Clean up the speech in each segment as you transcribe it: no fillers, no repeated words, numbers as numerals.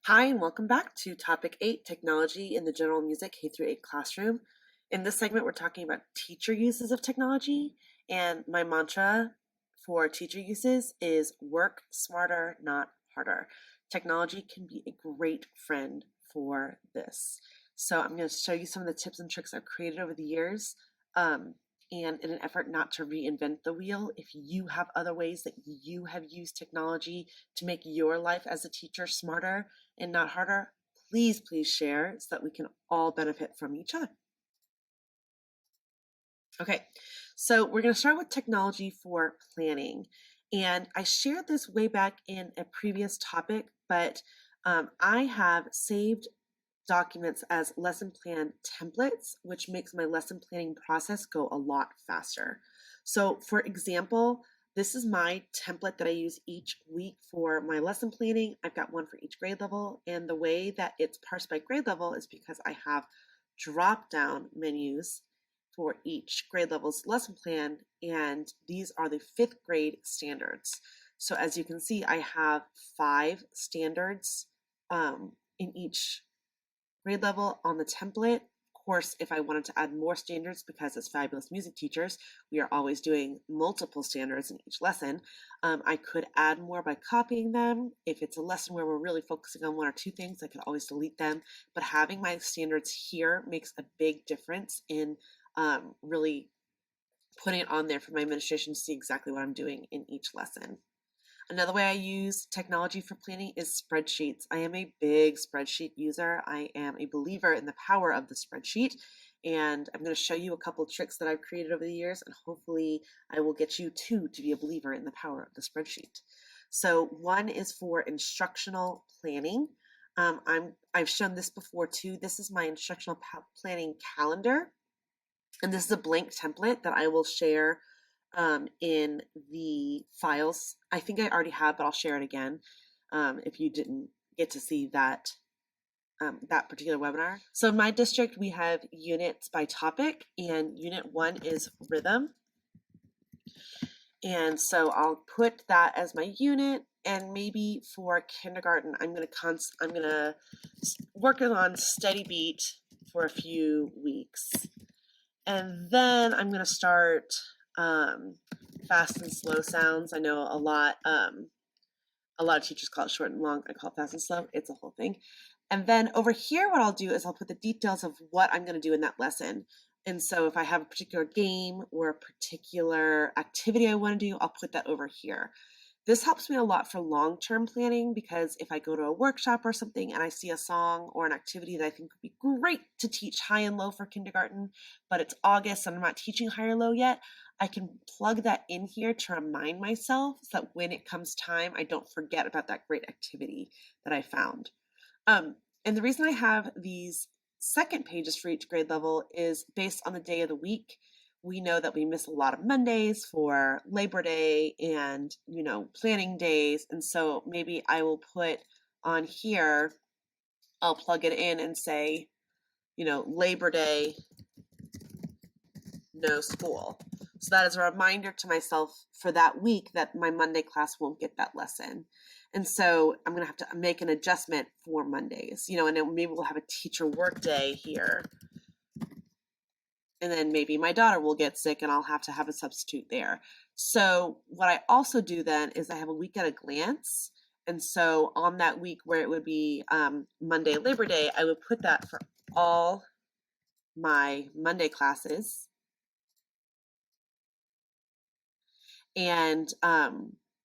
Hi, and welcome back to Topic 8, Technology in the General Music K through 8 Classroom. In this segment, we're talking about teacher uses of technology, and my mantra for teacher uses is work smarter, not harder. Technology can be a great friend for this. So I'm going to show you some of the tips and tricks I've created over the years. And in an effort not to reinvent the wheel, if you have other ways that you have used technology to make your life as a teacher smarter and not harder, please share so that we can all benefit from each other. Okay, so we're going to start with technology for planning. And I shared this way back in a previous topic, but I have saved documents as lesson plan templates, which makes my lesson planning process go a lot faster. So for example, this is my template that I use each week for my lesson planning. I've got one for each grade level, and the way that it's parsed by grade level is because I have drop-down menus for each grade level's lesson plan, and these are the 5th grade standards. So as you can see, I have 5 standards in each grade level on the template. Of course, if I wanted to add more standards, because as fabulous music teachers, we are always doing multiple standards in each lesson, I could add more by copying them. If it's a lesson where we're really focusing on 1 or 2 things, I could always delete them. But having my standards here makes a big difference in really putting it on there for my administration to see exactly what I'm doing in each lesson. Another way I use technology for planning is spreadsheets. I am a big spreadsheet user. I am a believer in the power of the spreadsheet. And I'm going to show you a couple tricks that I've created over the years, and hopefully I will get you too to be a believer in the power of the spreadsheet. So one is for instructional planning. I've shown this before too. This is my instructional planning calendar. And this is a blank template that I will share in the files. I think I already have, but I'll share it again if you didn't get to see that that particular webinar. So in my district, we have units by topic, and unit 1 is rhythm. And so I'll put that as my unit, and maybe for kindergarten, I'm gonna work on steady beat for a few weeks. And then I'm going to start fast and slow sounds. I know a lot of teachers call it short and long. I call it fast and slow. It's a whole thing. And then over here, what I'll do is I'll put the details of what I'm going to do in that lesson. And so if I have a particular game or a particular activity I want to do, I'll put that over here. This helps me a lot for long-term planning, because if I go to a workshop or something and I see a song or an activity that I think would be great to teach high and low for kindergarten, but it's August and I'm not teaching high or low yet, I can plug that in here to remind myself so that when it comes time, I don't forget about that great activity that I found. And the reason I have these second pages for each grade level is based on the day of the week. We know that we miss a lot of Mondays for Labor Day and, planning days. And so maybe I will put on here, I'll plug it in and say, Labor Day, no school. So that is a reminder to myself for that week that my Monday class won't get that lesson. And so I'm going to have to make an adjustment for Mondays, and then maybe we'll have a teacher work day here. And then maybe my daughter will get sick and I'll have to have a substitute there. So what I also do then is I have a week at a glance. And so on that week where it would be Monday, Labor Day, I would put that for all my Monday classes. And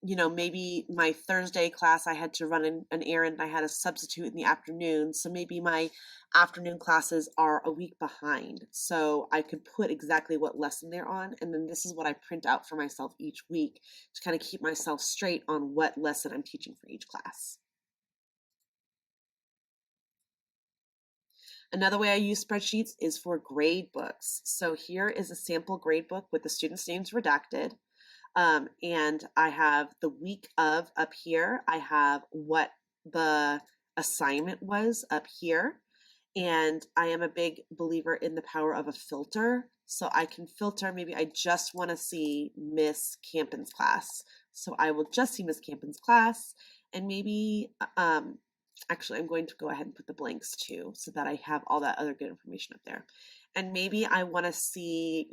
maybe my Thursday class, I had to run an errand. I had a substitute in the afternoon. So maybe my afternoon classes are a week behind. So I could put exactly what lesson they're on. And then this is what I print out for myself each week to kind of keep myself straight on what lesson I'm teaching for each class. Another way I use spreadsheets is for grade books. So here is a sample grade book with the students' names redacted. And I have the week of up here. I have what the assignment was up here. And I am a big believer in the power of a filter. So I can filter, maybe I just want to see Miss Campen's class. So I will just see Miss Campen's class. And maybe actually, I'm going to go ahead and put the blanks too, so that I have all that other good information up there. And maybe I want to see,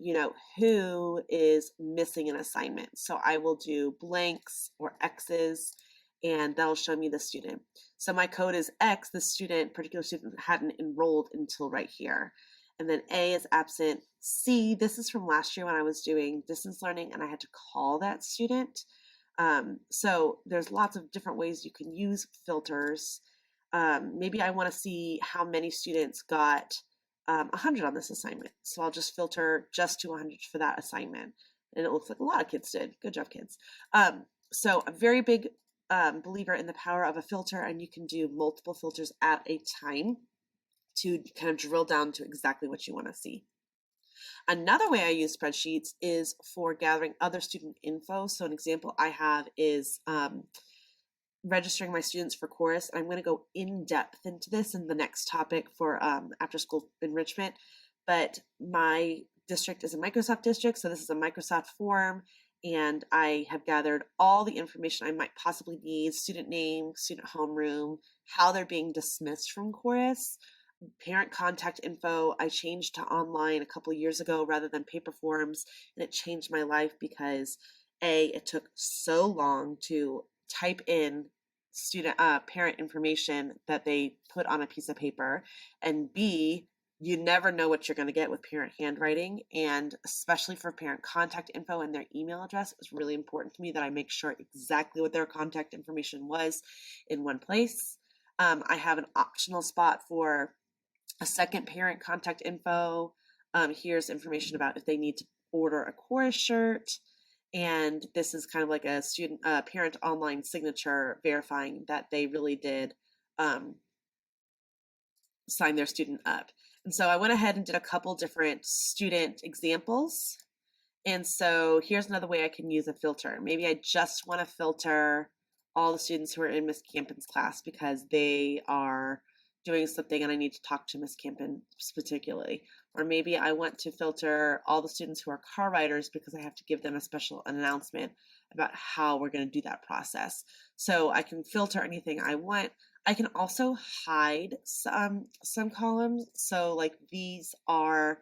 who is missing an assignment. So I will do blanks or X's, and that'll show me the student. So my code is X, the student, particular student hadn't enrolled until right here. And then A is absent. C, this is from last year when I was doing distance learning and I had to call that student. So there's lots of different ways you can use filters. Maybe I want to see how many students got 100 on this assignment. So I'll just filter just to 100 for that assignment. And it looks like a lot of kids did. Good job, kids. So a very big believer in the power of a filter, and you can do multiple filters at a time to kind of drill down to exactly what you want to see. Another way I use spreadsheets is for gathering other student info. So an example I have is registering my students for chorus. I'm going to go in depth into this in the next topic for after school enrichment. But my district is a Microsoft district, so this is a Microsoft form, and I have gathered all the information I might possibly need: student name, student homeroom, how they're being dismissed from chorus, parent contact info. I changed to online a couple of years ago rather than paper forms, and it changed my life because it took so long to type in student parent information that they put on a piece of paper, and B, you never know what you're going to get with parent handwriting, and especially for parent contact info and their email address, it was really important to me that I make sure exactly what their contact information was in one place. I have an optional spot for a second parent contact info. Here's information about if they need to order a chorus shirt. And this is kind of like a student parent online signature verifying that they really did sign their student up. And so I went ahead and did a couple different student examples. And so here's another way I can use a filter. Maybe I just want to filter all the students who are in Miss Campin's class because they are doing something and I need to talk to Miss Campin particularly. Or maybe I want to filter all the students who are car riders because I have to give them a special announcement about how we're going to do that process. So I can filter anything I want. I can also hide some columns. So like these are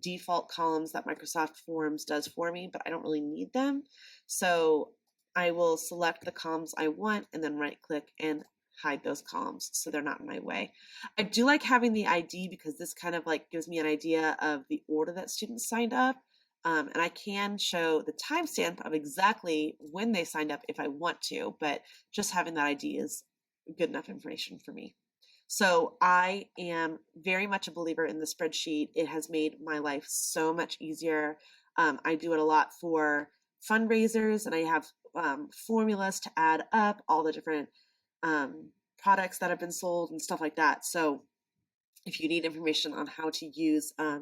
default columns that Microsoft Forms does for me, but I don't really need them. So I will select the columns I want and then right click and hide those columns so they're not in my way. I do like having the ID because this kind of like gives me an idea of the order that students signed up. And I can show the timestamp of exactly when they signed up if I want to, but just having that ID is good enough information for me. So I am very much a believer in the spreadsheet. It has made my life so much easier. I do it a lot for fundraisers, and I have formulas to add up all the different products that have been sold and stuff like that. So if you need information on how to use a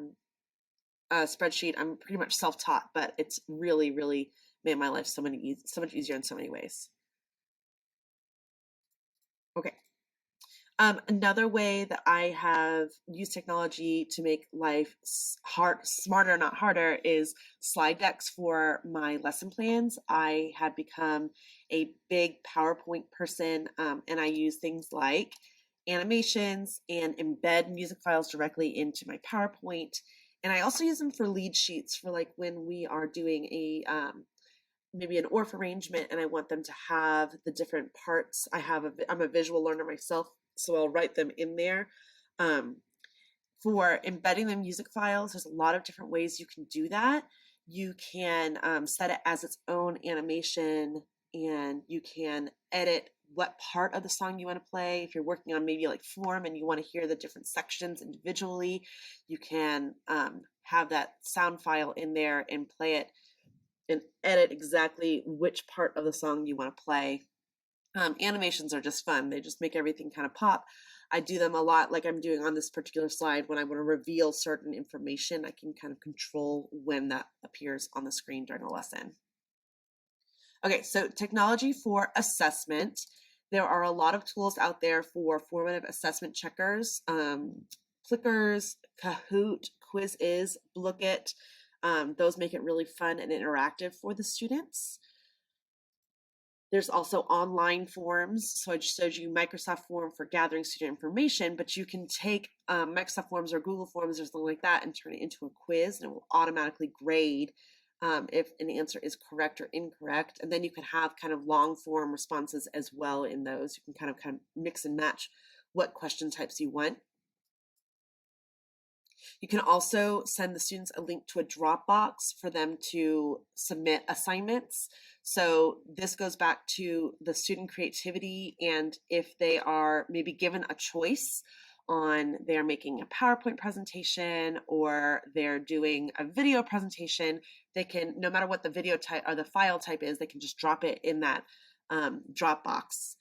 spreadsheet, I'm pretty much self-taught, but it's really, really made my life so much easier in so many ways. Okay. Another way that I have used technology to make life smarter, not harder, is slide decks for my lesson plans. I have become a big PowerPoint person, and I use things like animations and embed music files directly into my PowerPoint. And I also use them for lead sheets for like when we are doing a maybe an ORF arrangement and I want them to have the different parts. I'm a visual learner myself, so I'll write them in there. For embedding the music files, there's a lot of different ways you can do that. You can set it as its own animation, and you can edit what part of the song you want to play. If you're working on maybe like form and you want to hear the different sections individually, you can have that sound file in there and play it and edit exactly which part of the song you want to play. Animations are just fun. They just make everything kind of pop. I do them a lot like I'm doing on this particular slide. When I want to reveal certain information, I can kind of control when that appears on the screen during a lesson. Okay, so technology for assessment. There are a lot of tools out there for formative assessment checkers. Plickers, Kahoot, Quiz Blooket. Those make it really fun and interactive for the students. There's also online forms. So I just showed you Microsoft Form for gathering student information, but you can take Microsoft Forms or Google Forms or something like that and turn it into a quiz, and it will automatically grade if an answer is correct or incorrect. And then you can have kind of long form responses as well in those. You can kind of mix and match what question types you want. You can also send the students a link to a Dropbox for them to submit assignments. So this goes back to the student creativity, and if they are maybe given a choice on they're making a PowerPoint presentation or they're doing a video presentation, they can, no matter what the video type or the file type is, they can just drop it in that Dropbox.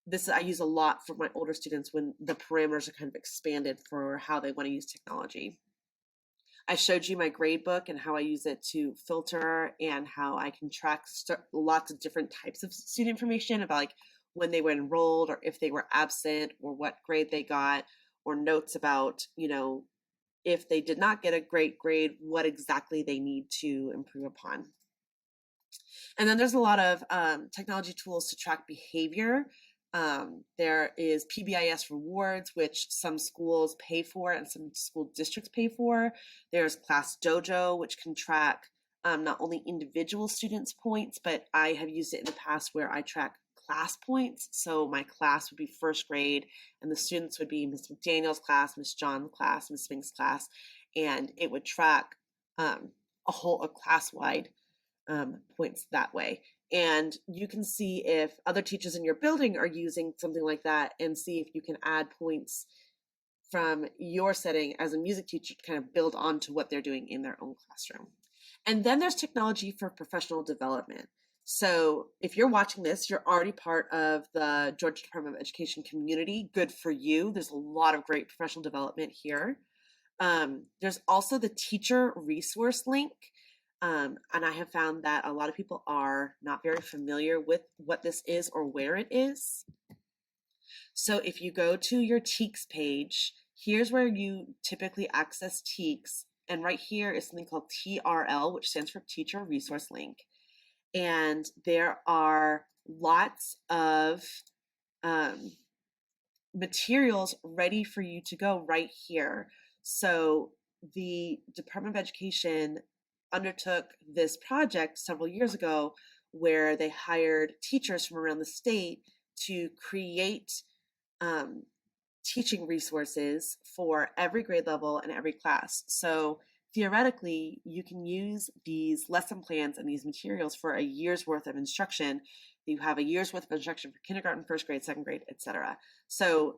This I use a lot for my older students when the parameters are kind of expanded for how they want to use technology. I showed you my grade book and how I use it to filter and how I can track lots of different types of student information about like when they were enrolled or if they were absent or what grade they got, or notes about, if they did not get a great grade, what exactly they need to improve upon. And then there's a lot of technology tools to track behavior. There is PBIS rewards, which some schools pay for and some school districts pay for. There's Class Dojo, which can track not only individual students' points, but I have used it in the past where I track class points. So my class would be first grade and the students would be Ms. McDaniel's class, Ms. John's class, Ms. Fink's class, and it would track a class-wide points that way. And you can see if other teachers in your building are using something like that and see if you can add points from your setting as a music teacher to kind of build onto what they're doing in their own classroom. And then there's technology for professional development. So if you're watching this, you're already part of the Georgia Department of Education community. Good for you. There's a lot of great professional development here. There's also the teacher resource link. And I have found that a lot of people are not very familiar with what this is or where it is. So if you go to your TEKS page, here's where you typically access TEKS. And right here is something called TRL, which stands for Teacher Resource Link. And there are lots of materials ready for you to go right here. So the Department of Education undertook this project several years ago where they hired teachers from around the state to create teaching resources for every grade level and every class. So theoretically, you can use these lesson plans and these materials for a year's worth of instruction. You have a year's worth of instruction for kindergarten, first grade, second grade, etc. So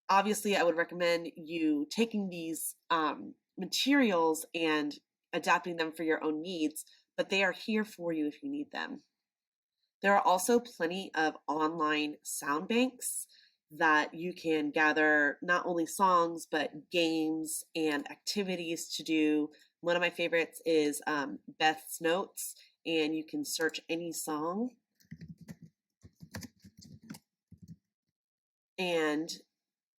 obviously, I would recommend you taking these materials and adapting them for your own needs, but they are here for you if you need them. There are also plenty of online sound banks that you can gather not only songs, but games and activities to do. One of my favorites is Beth's Notes, and you can search any song. And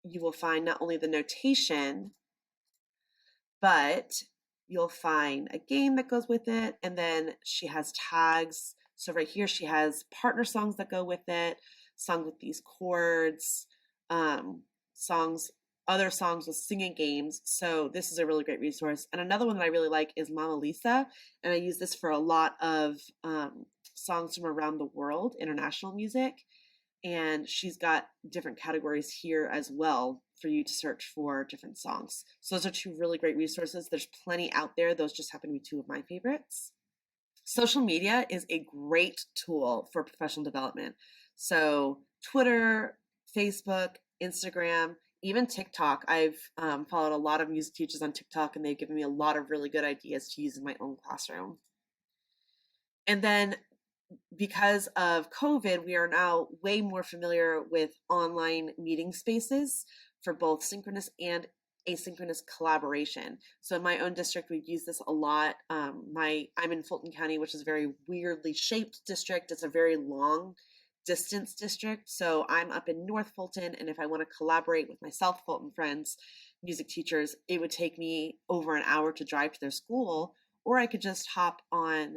you will find not only the notation, but you'll find a game that goes with it. And then she has tags. So right here, she has partner songs that go with it, songs with these chords, other songs with singing games. So this is a really great resource. And another one that I really like is Mama Lisa. And I use this for a lot of songs from around the world, international music. And she's got different categories here as well for you to search for different songs. So those are two really great resources. There's plenty out there. Those just happen to be two of my favorites. Social media is a great tool for professional development. So Twitter, Facebook, Instagram, even TikTok. I've followed a lot of music teachers on TikTok, and they've given me a lot of really good ideas to use in my own classroom. And then because of COVID, we are now way more familiar with online meeting spaces for both synchronous and asynchronous collaboration. So in my own district, we've used this a lot. I'm in Fulton County, which is a very weirdly shaped district. It's a very long distance district. So I'm up in North Fulton, and if I want to collaborate with my South Fulton friends, music teachers, it would take me over an hour to drive to their school, or I could just hop on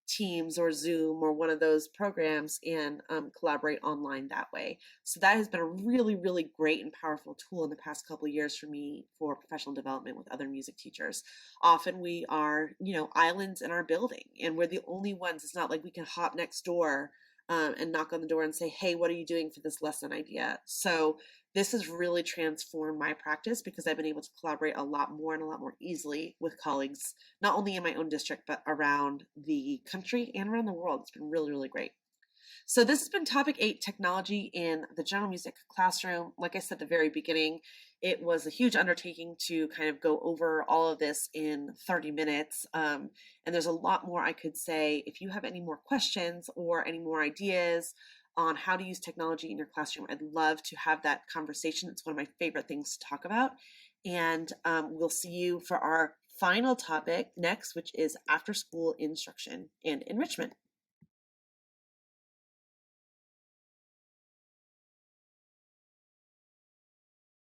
Teams or Zoom or one of those programs and collaborate online that way. So that has been a really, really great and powerful tool in the past couple of years for me for professional development with other music teachers. Often we are, islands in our building and we're the only ones. It's not like we can hop next door and knock on the door and say, hey, what are you doing for this lesson idea? So this has really transformed my practice because I've been able to collaborate a lot more and a lot more easily with colleagues, not only in my own district, but around the country and around the world. It's been really, really great. So this has been topic 8, technology in the general music classroom. Like I said at the very beginning, it was a huge undertaking to kind of go over all of this in 30 minutes. And there's a lot more I could say. If you have any more questions or any more ideas on how to use technology in your classroom, I'd love to have that conversation. It's one of my favorite things to talk about. And we'll see you for our final topic next, which is after school instruction and enrichment.